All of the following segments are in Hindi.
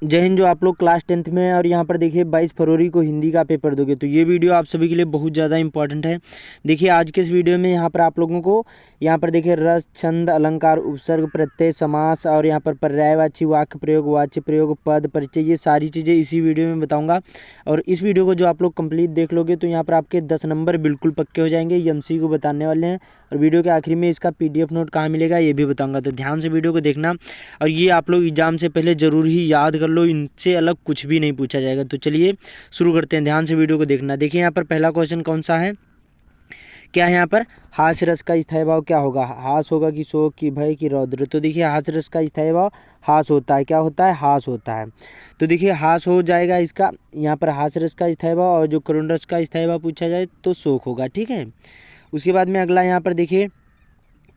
जय हिंद। जो आप लोग क्लास 10th में हैं और यहाँ पर देखिए 22 फरवरी को हिंदी का पेपर दोगे, तो ये वीडियो आप सभी के लिए बहुत ज़्यादा इंपॉर्टेंट है। देखिए आज के इस वीडियो में यहाँ पर आप लोगों को यहाँ पर देखिए रस, छंद, अलंकार, उपसर्ग, प्रत्यय, समास और यहाँ पर पर्यायवाची, वाक्य प्रयोग, वाच्य प्रयोग, पद, परिचय, ये सारी चीज़ें इसी वीडियो में बताऊँगा। और इस वीडियो को जो आप लोग कंप्लीट देख लोगे तो यहाँ पर आपके 10 नंबर बिल्कुल पक्के हो जाएंगे। ये MCQ बताने वाले हैं और वीडियो के आखिर में इसका PDF नोट कहाँ मिलेगा ये भी बताऊँगा, तो ध्यान से वीडियो को देखना। और ये आप लोग एग्जाम से पहले ज़रूर ही याद कर लो, इनसे अलग कुछ भी नहीं पूछा जाएगा। तो चलिए शुरू करते हैं, ध्यान से वीडियो को देखना। देखिए यहाँ पर पहला क्वेश्चन कौन सा है, क्या है यहाँ पर, हास्य रस का स्थायी भाव क्या होगा, हास होगा कि शोक की भय की रौद्र। तो देखिए हास्य रस का स्थायी भाव हास होता है, क्या होता है, हास होता है। तो देखिए हास हो जाएगा इसका, यहाँ पर हास्य रस का स्थायी भाव, और जो करुण रस का स्थायी भाव पूछा जाए तो शोक होगा, ठीक है। उसके बाद में अगला यहाँ पर देखिए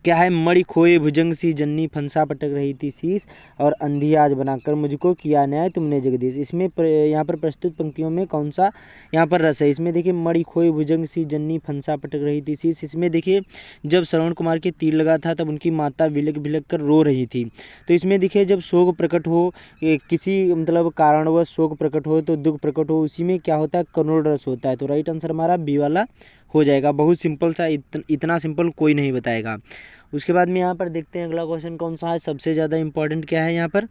क्या है, मणि खोए भुजंग सी जन्नी फंसा पटक रही थी शीश, और अंधी आज बनाकर मुझको किया न्याय तुमने जगदीश। इसमें यहाँ पर प्रस्तुत पंक्तियों में कौन सा यहाँ पर रस है। इसमें देखिए मणि खोए भुजंग सी जन्नी फंसा पटक रही थी शीश, इसमें देखिए जब श्रवण कुमार के तीर लगा था तब उनकी माता बिलक बिलक कर रो रही थी। तो इसमें देखिए जब शोक प्रकट हो, किसी मतलब कारणवश शोक प्रकट हो तो दुख प्रकट हो, उसी में क्या होता है, करुण रस होता है। तो राइट आंसर हमारा बी वाला हो जाएगा। बहुत सिंपल सा, इतना सिंपल कोई नहीं बताएगा। उसके बाद में यहाँ पर देखते हैं अगला क्वेश्चन कौन सा है, सबसे ज़्यादा इंपॉर्टेंट क्या है यहाँ पर,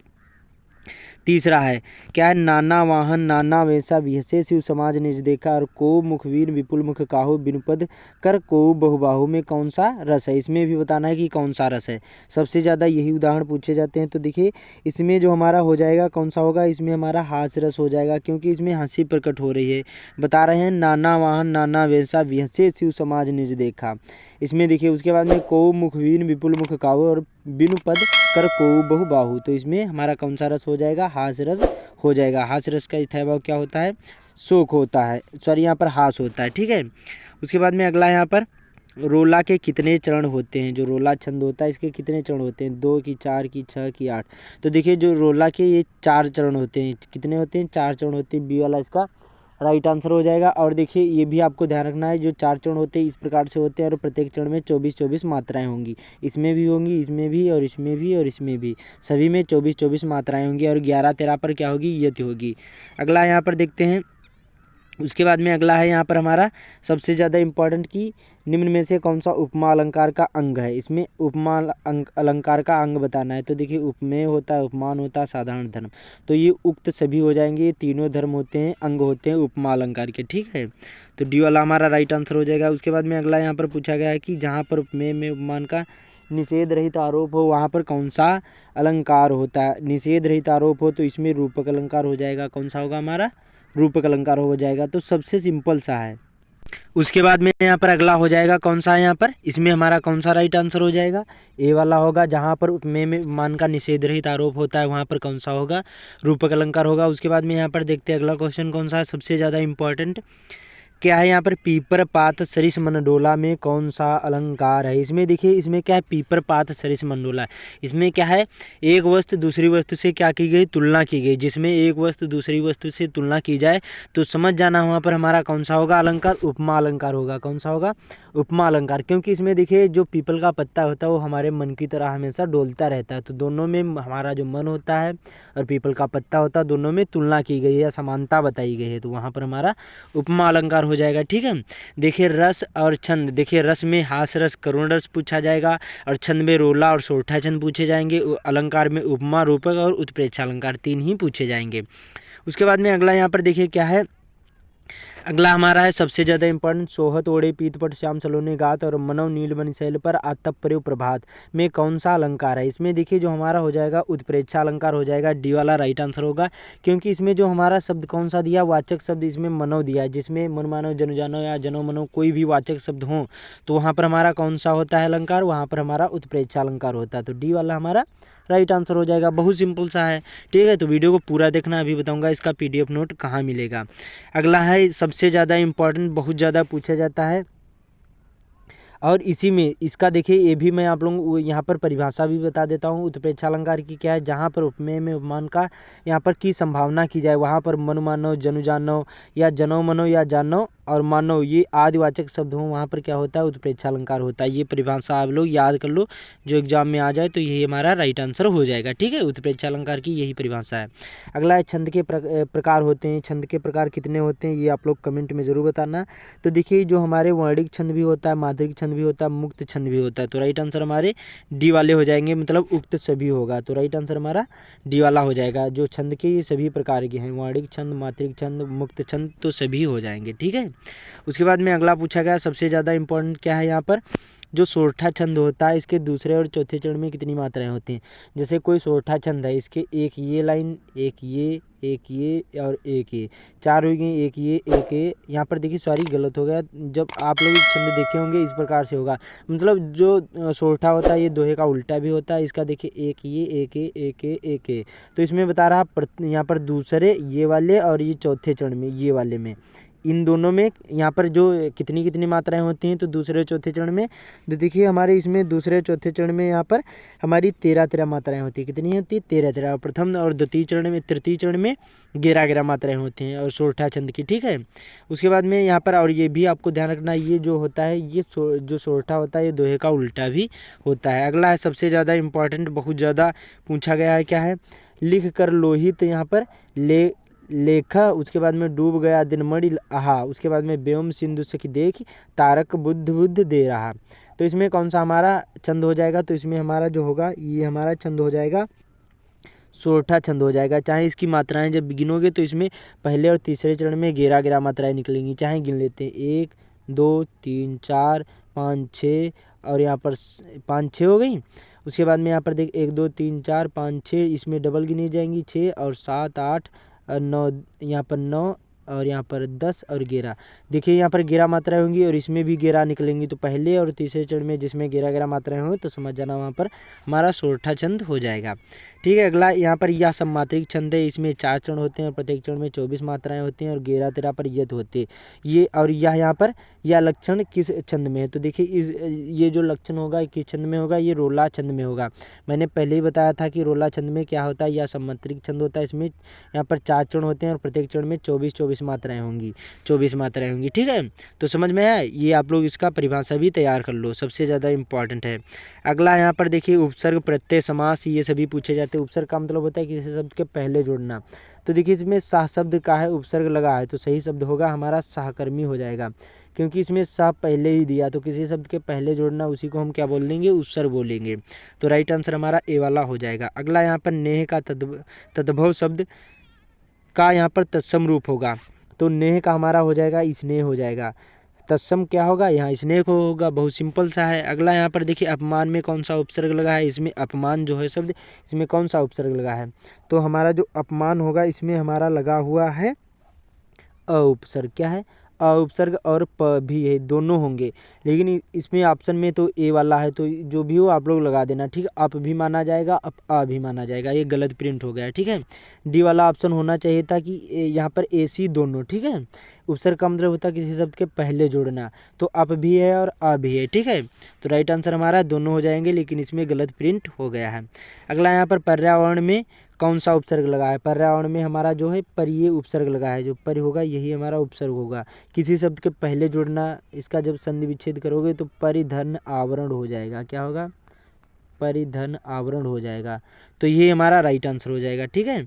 तीसरा है, क्या है, नाना वाहन नाना वैसा विहसे शिव समाज निज देखा, और को मुखवीर विपुल मुख काहू बिनुपद कर को बहुबाहु में कौन सा रस है। इसमें भी बताना है कि कौन सा रस है, सबसे ज़्यादा यही उदाहरण पूछे जाते हैं। तो देखिए इसमें जो हमारा हो जाएगा कौन सा होगा, इसमें हमारा हास्य रस हो जाएगा, क्योंकि इसमें हंसी प्रकट हो रही है। बता रहे हैं नाना वाहन नाना वैसा विहसे शिव समाज निज देखा। इसमें देखिए उसके बाद में को मुखवीर विपुल मुख काहू और बिनु पद कर को बहुबाहु, तो इसमें हमारा कौन सा रस हो जाएगा, हास्य रस हो जाएगा। हास्य रस का स्थायी भाव क्या होता है, शोक होता है, सॉरी यहाँ पर हास होता है, ठीक है। उसके बाद में अगला यहाँ पर, रोला के कितने चरण होते हैं। जो रोला छंद होता है इसके कितने चरण होते हैं, 2 की 4 की 6 की 8। तो देखिए जो रोला के ये 4 चरण होते हैं, कितने होते हैं, 4 चरण होते हैं, बी वाला इसका राइट आंसर हो जाएगा। और देखिए ये भी आपको ध्यान रखना है, जो 4 चरण होते हैं इस प्रकार से होते हैं, और प्रत्येक चरण में 24-24 मात्राएं होंगी। इसमें भी होंगी, इसमें भी, और इसमें भी, और इसमें भी, सभी में 24-24 मात्राएं होंगी, और 11-13 पर क्या होगी, यति होगी। अगला यहाँ पर देखते हैं। उसके बाद में अगला है यहाँ पर हमारा सबसे ज़्यादा इम्पॉर्टेंट, की निम्न में से कौन सा उपमा अलंकार का अंग है। इसमें उपमा अलंकार का अंग बताना है। तो देखिए उपमेय होता है, उपमान होता है, साधारण धर्म, तो ये उक्त सभी हो जाएंगे। ये तीनों धर्म होते हैं, अंग होते हैं उपमा अलंकार के, ठीक है। तो डी वाला हमारा राइट आंसर हो जाएगा। उसके बाद में अगला यहाँ पर पूछा गया है कि जहाँ पर उपमेय में उपमान का निषेध रहित आरोप हो वहाँ पर कौन सा अलंकार होता है। निषेध रहित आरोप हो तो इसमें रूपक अलंकार हो जाएगा, कौन सा होगा हमारा, रूपक अलंकार हो जाएगा। तो सबसे सिंपल सा है। उसके बाद में यहाँ पर अगला हो जाएगा कौन सा है, यहाँ पर इसमें हमारा कौन सा राइट आंसर हो जाएगा, ए वाला होगा। जहाँ पर उपमेय में उपमान का निषेध रहित आरोप होता है वहाँ पर कौन सा होगा, रूपक अलंकार होगा। उसके बाद में यहाँ पर देखते हैं अगला क्वेश्चन कौन सा है, सबसे ज़्यादा इंपॉर्टेंट क्या है यहाँ पर, पीपर पात सरिस मंडोला में कौन सा अलंकार है। इसमें देखिए इसमें क्या है, पीपर पात सरिस मंडोला, इसमें क्या है, एक वस्तु दूसरी वस्तु से क्या की गई, तुलना की गई। जिसमें एक वस्तु दूसरी वस्तु से तुलना की जाए तो समझ जाना वहाँ पर हमारा कौन सा होगा अलंकार, उपमा अलंकार होगा। कौन सा होगा, उपमा अलंकार, क्योंकि इसमें देखिए जो पीपल का पत्ता होता है वो हमारे मन की तरह हमेशा डोलता रहता है। तो दोनों में हमारा जो मन होता है और पीपल का पत्ता होता है, दोनों में तुलना की गई है या समानता बताई गई है, तो वहाँ पर हमारा उपमा अलंकार हो जाएगा, ठीक है। देखिए रस और छंद, देखिए रस में हास रस करुण रस पूछा जाएगा, और छंद में रोला और सोरठा छंद पूछे जाएंगे। अलंकार में उपमा, रूपक और उत्प्रेक्षा अलंकार 3 ही पूछे जाएंगे। उसके बाद में अगला यहाँ पर देखिए क्या है, अगला हमारा है सबसे ज़्यादा इंपॉर्टेंट, सोहत ओढ़े पीतपट श्याम सलोने गात और मनव नील बन शैल पर आतप प्रयोग प्रभात में कौन सा अलंकार है। इसमें देखिए जो हमारा हो जाएगा उत्प्रेक्षा अलंकार हो जाएगा, डी वाला राइट आंसर होगा। क्योंकि इसमें जो हमारा शब्द कौन सा दिया, वाचक शब्द इसमें मनव दिया है। जिसमें मन मानव जन जानो या जनो मनो कोई भी वाचक शब्द हो तो वहाँ पर हमारा कौन सा होता है अलंकार, वहाँ पर हमारा उत्प्रेक्षा अलंकार होता है। तो डी वाला हमारा राइट आंसर हो जाएगा। बहुत सिंपल सा है, ठीक है। तो वीडियो को पूरा देखना, अभी बताऊंगा इसका PDF नोट कहाँ मिलेगा। अगला है सबसे ज़्यादा इम्पॉर्टेंट, बहुत ज़्यादा पूछा जाता है, और इसी में इसका देखिए ये भी मैं आप लोगों को यहाँ पर परिभाषा भी बता देता हूँ। उत्प्रेक्षा अलंकार की क्या है, जहाँ पर उपमेय में उपमान का यहाँ पर की संभावना की जाए वहाँ पर मनु मानो जनु जानो या जनो मनो या जानो और मानव ये आदिवाचक शब्द हो वहाँ पर क्या होता है, उत्प्रेक्षा अलंकार होता है। ये परिभाषा आप लोग याद कर लो, जो एग्जाम में आ जाए तो यही हमारा राइट आंसर हो जाएगा। ठीक है, उत्प्रेक्षा अलंकार की यही परिभाषा है। अगला है छंद के प्रकार होते हैं। छंद के प्रकार कितने होते हैं ये आप लोग कमेंट में ज़रूर बताना। तो देखिए जो हमारे वर्णिक छंद भी होता है, माध्यमिक छंद भी होता है, मुक्त छंद भी होता है। तो राइट आंसर हमारे डी वाले हो जाएंगे, मतलब उक्त सभी होगा। तो राइट आंसर हमारा डी वाला हो जाएगा। जो छंद के ये सभी प्रकार के हैं, वर्णिक छंद, मात्रिक छंद, मुक्त छंद, तो सभी हो जाएंगे। ठीक है, उसके बाद में अगला पूछा गया सबसे ज़्यादा इंपॉर्टेंट क्या है यहाँ पर, जो सोरठा छंद होता है इसके दूसरे और चौथे चरण में कितनी मात्राएं होती हैं। जैसे कोई सोरठा छंद है, इसके एक ये लाइन, एक ये और एक ये, चार हो गई, एक ये। यहाँ पर देखिए सॉरी गलत हो गया, जब आप लोग छंद देखे होंगे इस प्रकार से होगा, मतलब जो सोरठा होता है ये दोहे का उल्टा भी होता है। इसका देखिए एक ये, एक ये। तो इसमें बता रहा यहाँ पर दूसरे ये वाले और ये चौथे चरण में ये वाले में, इन दोनों में यहाँ पर जो कितनी मात्राएं होती हैं, तो दूसरे चौथे चरण में तो देखिए हमारे इसमें दूसरे चौथे चरण में यहाँ पर हमारी 13 मात्राएं होती है। कितनी होती है, 13। प्रथम और द्वितीय चरण में, तृतीय चरण में 11 मात्राएं होती हैं और सोरठा छंद की। ठीक है, उसके बाद में यहाँ पर और ये भी आपको ध्यान रखना, ये जो होता है ये जो सोरठा होता है ये दोहे का उल्टा भी होता है। अगला है सबसे ज़्यादा इंपॉर्टेंट, बहुत ज़्यादा पूछा गया है, क्या है, लिख कर लोहित यहाँ पर लेखा, उसके बाद में डूब गया दिनमणि आहा, उसके बाद में व्योम सिंधु सखी देख, तारक बुद्ध दे रहा। तो इसमें कौन सा हमारा छंद हो जाएगा, तो इसमें हमारा जो होगा ये हमारा छंद हो जाएगा सोरठा छंद हो जाएगा। चाहे इसकी मात्राएं जब गिनोगे तो इसमें पहले और तीसरे चरण में 11 मात्राएं निकलेंगी। चाहे गिन लेते हैं, 1 2 3 4 5 6 और यहाँ पर 5 6 हो गई। उसके बाद में यहाँ पर देख 1 2 3 4 5 6, इसमें डबल गिनी जाएंगी 6 और 7 8 और 9, यहाँ पर 9 और यहाँ पर 10 और 11। देखिए यहाँ पर 11 मात्राएं होंगी और इसमें भी 11 निकलेंगी। तो पहले और तीसरे चरण में जिसमें 11 मात्राएं हो तो समझ जाना वहाँ पर हमारा सोरठा छंद हो जाएगा। ठीक है, अगला यहाँ पर यह सम्मात्रिक छंद है। इसमें 4 चरण होते हैं और प्रत्येक चरण में 24 मात्राएं होती हैं और 11 13 पर यत होते हैं। ये और यह यहाँ पर यह लक्षण किस छंद में है, तो देखिए ये जो लक्षण होगा किस छंद में होगा, ये रोला छंद में होगा। मैंने पहले ही बताया था कि रोला छंद में क्या होता है, यह सम्मात्रिक छंद होता है। इसमें यहाँ पर 4 चरण होते हैं और प्रत्येक चरण में 24 मात्राएं होंगी, 24 मात्राएं होंगी। ठीक है, तो समझ में आया, ये आप लोग इसका परिभाषा भी तैयार कर लो, सबसे ज़्यादा इंपॉर्टेंट है। अगला यहाँ पर देखिए उपसर्ग प्रत्यय समास, ये सभी पूछे जाते हैं। उपसर्ग का मतलब होता है किसी शब्द के पहले जोड़ना। तो देखिए इसमें सह शब्द का है, उपसर्ग लगा है, तो सही शब्द होगा हमारा सहकर्मी हो जाएगा, क्योंकि इसमें सह पहले ही दिया। तो किसी शब्द के पहले जोड़ना उसी को हम क्या बोल देंगे, उपसर्ग बोलेंगे। तो राइट आंसर हमारा ए वाला हो जाएगा। अगला यहाँ पर नेह का तद्भव शब्द का यहाँ पर तत्सम रूप होगा, तो नेह का हमारा हो जाएगा स्नेह हो जाएगा। तत्सम क्या होगा, यहाँ स्नेह को होगा, बहुत सिंपल सा है। अगला यहाँ पर देखिए अपमान में कौन सा उपसर्ग लगा है, इसमें अपमान जो है शब्द, इसमें कौन सा उपसर्ग लगा है, तो हमारा जो अपमान होगा इसमें हमारा लगा हुआ है अ उपसर्ग। क्या है, अ उपसर्ग और प भी है, दोनों होंगे, लेकिन इसमें ऑप्शन में तो ए वाला है, तो जो भी हो आप लोग लगा देना। ठीक है, अप भी माना जाएगा, अप आ भी माना जाएगा, ये गलत प्रिंट हो गया। ठीक है, डी वाला ऑप्शन होना चाहिए था कि यहाँ पर ए सी दोनों। ठीक है, उपसर्ग का मतलब होता है किसी शब्द के पहले जोड़ना, तो अप भी है और आ भी है। ठीक है, तो राइट आंसर हमारा दोनों हो जाएंगे, लेकिन इसमें गलत प्रिंट हो गया है। अगला यहाँ पर पर्यावरण में कौन सा उपसर्ग लगा है, पर्यावरण में हमारा जो है परिय उपसर्ग लगा है, जो पर होगा यही हमारा उपसर्ग होगा। किसी शब्द के पहले जोड़ना, इसका जब संधि विच्छेद करोगे तो परिधन आवरण हो जाएगा। क्या होगा, परिधन आवरण हो जाएगा, तो ये हमारा राइट आंसर हो जाएगा। ठीक है,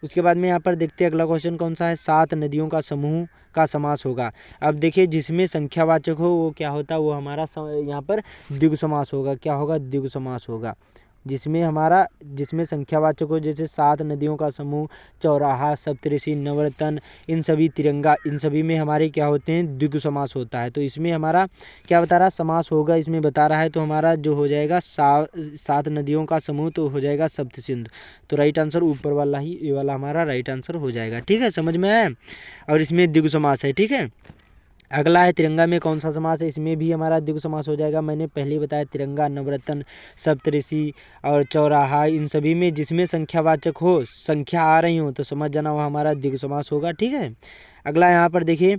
उसके बाद में यहाँ पर देखते हैं अगला क्वेश्चन कौन सा है, 7 नदियों का समूह का समास होगा। अब देखिए जिसमें संख्यावाचक हो वो क्या होता है, वो हमारा यहाँ पर द्विगु समास होगा। क्या होगा, द्विगु समास होगा। जिसमें संख्यावाचक हो, जैसे 7 नदियों का समूह, चौराहा, सप्तऋषि, नवरत्न, इन सभी, तिरंगा, इन सभी में हमारे क्या होते हैं, द्विगु समास होता है। तो इसमें हमारा क्या बता रहा, समास होगा, इसमें बता रहा है। तो हमारा जो हो जाएगा 7 नदियों का समूह, तो हो जाएगा सप्तसिंधु। तो राइट आंसर ऊपर वाला ही, ये वाला हमारा राइट आंसर हो जाएगा। ठीक है, समझ में आया, और इसमें द्विगु समास है। ठीक है, अगला है तिरंगा में कौन सा समास है, इसमें भी हमारा द्विगु समास हो जाएगा। मैंने पहले ही बताया, तिरंगा, नवरत्न, सप्तऋषि और चौराहा, इन सभी में जिसमें संख्यावाचक हो, संख्या आ रही हो, तो समझ जाना वो हमारा द्विगु समास होगा। ठीक है, अगला यहाँ पर देखिए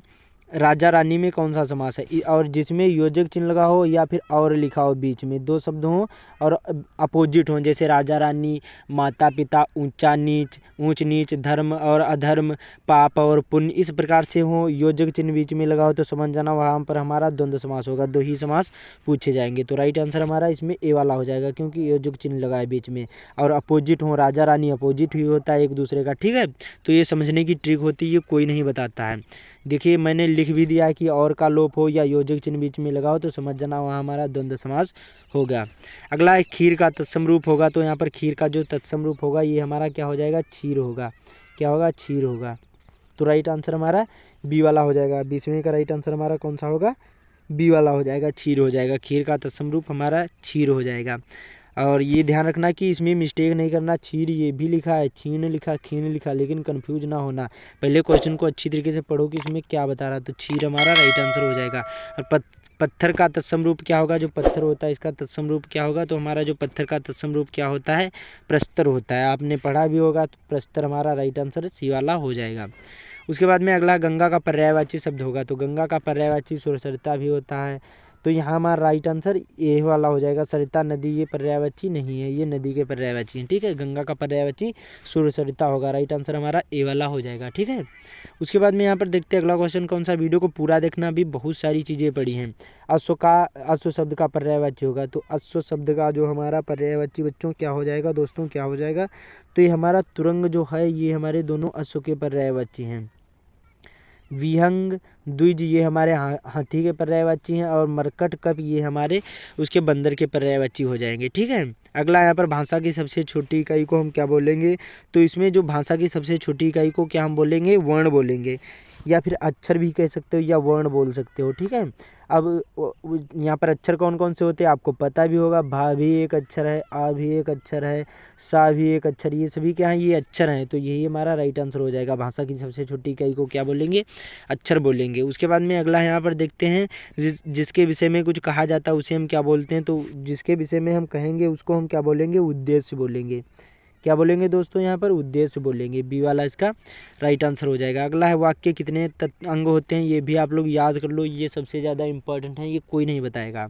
राजा रानी में कौन सा समास है, और जिसमें योजक चिन्ह लगा हो या फिर और लिखा हो बीच में, दो शब्द हों और अपोजिट हों, जैसे राजा रानी, माता पिता, ऊंचा नीच, ऊंच नीच, धर्म और अधर्म, पाप और पुण्य, इस प्रकार से हो, योजक चिन्ह बीच में लगा हो तो समझ जाना वहाँ पर हमारा द्वंद्व समास होगा, दो ही समास पूछे जाएंगे। तो राइट आंसर हमारा इसमें ए वाला हो जाएगा, क्योंकि योजक चिन्ह लगा है बीच में, और अपोजिट हो, राजा रानी अपोजिट ही होता है एक दूसरे का, ठीक है। तो ये समझने की ट्रिक होती है, ये कोई नहीं बताता है। देखिए मैंने लिख भी दिया है कि और का लोप हो या योजक चिन्ह बीच में लगाओ तो समझ जाना वहाँ हमारा द्वंद्व समास होगा। अगला है खीर का तत्सम रूप होगा, तो यहाँ पर खीर का जो तत्सम रूप होगा ये हमारा क्या हो जाएगा, क्षीर होगा। क्या होगा, क्षीर होगा। तो राइट आंसर हमारा बी वाला हो जाएगा। 20वें का राइट आंसर हमारा कौन सा होगा, बी वाला हो जाएगा, क्षीर हो जाएगा। खीर का तत्सम रूप हमारा क्षीर हो जाएगा। और ये ध्यान रखना कि इसमें मिस्टेक नहीं करना, क्षीर ये भी लिखा है, छीन लिखा, खीन लिखा, लेकिन कंफ्यूज ना होना। पहले क्वेश्चन को अच्छी तरीके से पढ़ो कि इसमें क्या बता रहा है। तो क्षीर हमारा राइट आंसर हो जाएगा। और पत्थर का तत्सम रूप क्या होगा, जो पत्थर होता है इसका तत्सम रूप क्या होगा, तो हमारा जो पत्थर का तत्सम रूप क्या होता है, प्रस्तर होता है। आपने पढ़ा भी होगा, तो प्रस्तर हमारा राइट आंसर सी वाला हो जाएगा। उसके बाद में अगला गंगा का पर्यायवाची शब्द होगा, तो गंगा का पर्यायवाची सुरसरिता भी होता है। तो यहाँ हमारा राइट आंसर ए वाला हो जाएगा। सरिता नदी ये पर्यायवाची नहीं है, ये नदी के पर्यायवाची हैं, ठीक है। गंगा का पर्यायवाची सुरसरिता होगा, राइट आंसर हमारा ए वाला हो जाएगा, ठीक है। उसके बाद में यहाँ पर देखते हैं अगला क्वेश्चन कौन सा। वीडियो को पूरा देखना, भी बहुत सारी चीज़ें पढ़ी हैं। अश्व शब्द का पर्यायवाची होगा, तो अश्व शब्द का जो हमारा पर्यायवाची बच्चों क्या हो जाएगा दोस्तों, क्या हो जाएगा, तो ये हमारा तुरंग जो है ये हमारे दोनों अश्व के पर्यायवाची हैं। विहंग द्विज ये हमारे हाथी के पर्यायवाची हैं, और मरकट कप ये हमारे उसके बंदर के पर्यायवाची हो जाएंगे, ठीक है। अगला यहाँ पर भाषा की सबसे छोटी इकाई को हम क्या बोलेंगे, तो इसमें जो भाषा की सबसे छोटी इकाई को क्या हम बोलेंगे, वर्ण बोलेंगे, या फिर अक्षर भी कह सकते हो या वर्ण बोल सकते हो, ठीक है। अब यहाँ पर अक्षर कौन कौन से होते हैं आपको पता भी होगा। भा भी एक अक्षर है, आ भी एक अक्षर है, सा भी एक अक्षर, ये सभी क्या हैं, ये अक्षर हैं। तो यही हमारा राइट आंसर हो जाएगा। भाषा की सबसे छोटी इकाई को क्या बोलेंगे, अक्षर बोलेंगे। उसके बाद में अगला यहाँ पर देखते हैं जिसके विषय में कुछ कहा जाता है उसे हम क्या बोलते हैं, तो जिसके विषय में हम कहेंगे उसको हम क्या बोलेंगे, उद्देश्य बोलेंगे। क्या बोलेंगे दोस्तों, यहाँ पर उद्देश्य बोलेंगे। बी वाला इसका राइट आंसर हो जाएगा। अगला है वाक्य कितने अंग होते हैं, ये भी आप लोग याद कर लो, ये सबसे ज़्यादा इंपॉर्टेंट है, ये कोई नहीं बताएगा।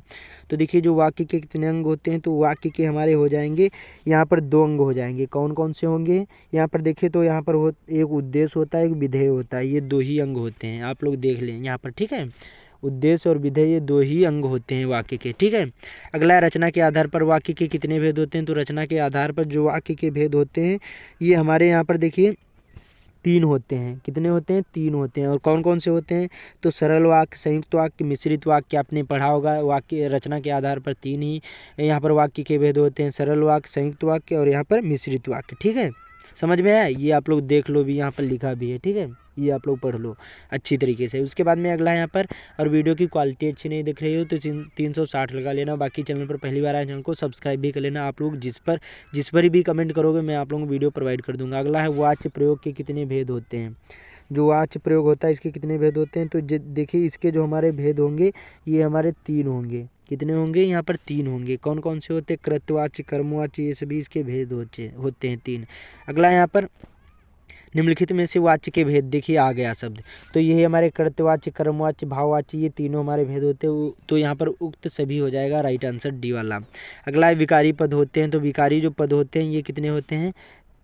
तो देखिए जो वाक्य के कितने अंग होते हैं, तो वाक्य के हमारे हो जाएंगे यहाँ पर 2 अंग हो जाएंगे। कौन कौन से होंगे, यहाँ पर देखिए तो यहाँ पर एक उद्देश्य होता है, एक विधेय होता है, ये 2 ही अंग होते हैं। आप लोग देख लें यहाँ पर, ठीक है। उद्देश्य और विधेय ये 2 ही अंग होते हैं वाक्य के, ठीक है। अगला रचना के आधार पर वाक्य के कितने भेद होते हैं, तो रचना के आधार पर जो वाक्य के भेद होते हैं ये हमारे यहाँ पर देखिए 3 होते हैं। कितने होते हैं, 3 होते हैं। और कौन कौन से होते हैं, तो सरल वाक्य, संयुक्त वाक्य, मिश्रित वाक्य आपने पढ़ा होगा। वाक्य रचना के आधार पर 3 ही यहाँ पर वाक्य के भेद होते हैं, सरल वाक्य, संयुक्त वाक्य और यहाँ पर मिश्रित वाक्य, ठीक है। समझ में आया, ये आप लोग देख लो, भी यहाँ पर लिखा भी है, ठीक है। ये आप लोग पढ़ लो अच्छी तरीके से। उसके बाद में अगला यहाँ पर, और वीडियो की क्वालिटी अच्छी नहीं दिख रही हो तो 360 लगा लेना। बाकी चैनल पर पहली बार आए चैनल को सब्सक्राइब भी कर लेना। आप लोग जिस पर भी कमेंट करोगे मैं आप लोगों को वीडियो प्रोवाइड कर दूंगा। अगला है वाच्य प्रयोग के कितने भेद होते हैं। जो वाच्य प्रयोग होता है इसके कितने भेद होते हैं, तो देखिए इसके जो हमारे भेद होंगे ये हमारे 3 होंगे। कितने होंगे, यहाँ पर 3 होंगे। कौन कौन से होते हैं, कृतवाच्य, कर्मवाच्य, ये सभी इसके भेद होते हैं 3। अगला यहाँ पर निम्नलिखित में से वाच्य के भेद, देखिए आ गया शब्द, तो ये हमारे कर्तवाच्य, कर्मवाच्य, भाववाच्य, ये तीनों हमारे भेद होते हैं। तो यहाँ पर उक्त सभी हो जाएगा, राइट आंसर डी वाला। अगला है विकारी पद होते हैं, तो विकारी जो पद होते हैं ये कितने होते हैं,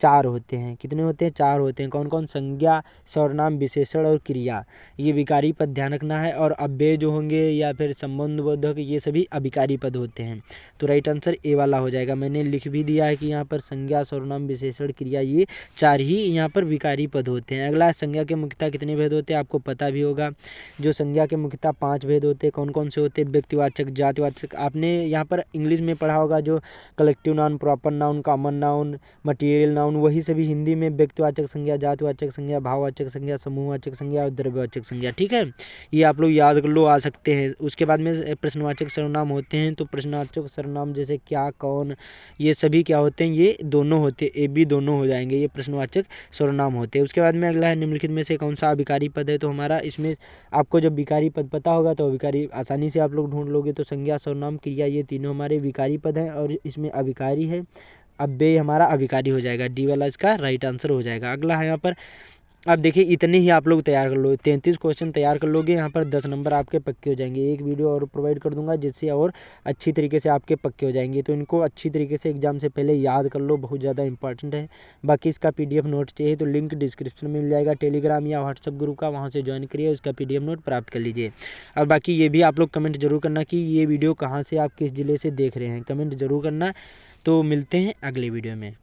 4 होते हैं। कितने होते हैं, 4 होते हैं। कौन कौन, संज्ञा, सर्वनाम, विशेषण और क्रिया, ये विकारी पद ध्यान रखना है। और अव्यय जो होंगे या फिर संबंधबोधक, ये सभी अभिकारी पद होते हैं। तो राइट आंसर ए वाला हो जाएगा। मैंने लिख भी दिया है कि यहाँ पर संज्ञा, सर्वनाम, विशेषण, क्रिया, ये 4 ही यहाँ पर विकारी पद होते हैं। अगला संज्ञा के मुख्यतः कितने भेद होते हैं, आपको पता भी होगा। जो संज्ञा के मुख्यतः 5 भेद होते हैं। कौन कौन से होते हैं, व्यक्तिवाचक, जातिवाचक, आपने यहाँ पर इंग्लिश में पढ़ा होगा, जो collective noun, proper noun, common noun, material noun, वही सभी हिंदी में व्यक्तिवाचक संज्ञा, जातिवाचक संज्ञा, भाववाचक संज्ञा, समूहवाचक संज्ञा और द्रव्यवाचक संज्ञा, ठीक है। ये आप लोग याद कर लो, आ सकते हैं। उसके बाद में प्रश्नवाचक सर्वनाम होते हैं, तो प्रश्नवाचक सर्वनाम जैसे क्या, कौन, ये सभी क्या होते हैं, ये दोनों होते हैं, ए बी दोनों हो जाएंगे, ये प्रश्नवाचक सर्वनाम होते हैं। उसके बाद में अगला है निम्नलिखित में से कौन सा अभिकारी पद है, तो हमारा इसमें आपको जब विकारी पद पता होगा तो अभिकारी आसानी से आप लोग ढूंढ लोगे। तो संज्ञा, सर्वनाम, क्रिया, ये तीनों हमारे विकारी पद हैं और इसमें अभिकारी है। अव्यय हमारा अभिकारी हो जाएगा, डी वाला इसका राइट आंसर हो जाएगा। अगला है यहाँ पर अब देखिए इतने ही आप लोग तैयार कर लो, 33 क्वेश्चन तैयार कर लोगे, यहाँ पर 10 नंबर आपके पक्के हो जाएंगे। एक वीडियो और प्रोवाइड कर दूंगा जिससे और अच्छी तरीके से आपके पक्के हो जाएंगे। तो इनको अच्छी तरीके से एग्जाम से पहले याद कर लो, बहुत ज़्यादा इंपॉर्टेंट है। बाकी इसका PDF नोट चाहिए तो लिंक डिस्क्रिप्शन में मिल जाएगा, टेलीग्राम या व्हाट्सअप ग्रुप का, वहाँ से ज्वाइन करिए, उसका PDF नोट प्राप्त कर लीजिए। और बाकी ये भी आप लोग कमेंट जरूर करना कि ये वीडियो कहाँ से आप किस ज़िले से देख रहे हैं, कमेंट जरूर करना। तो मिलते हैं अगले वीडियो में।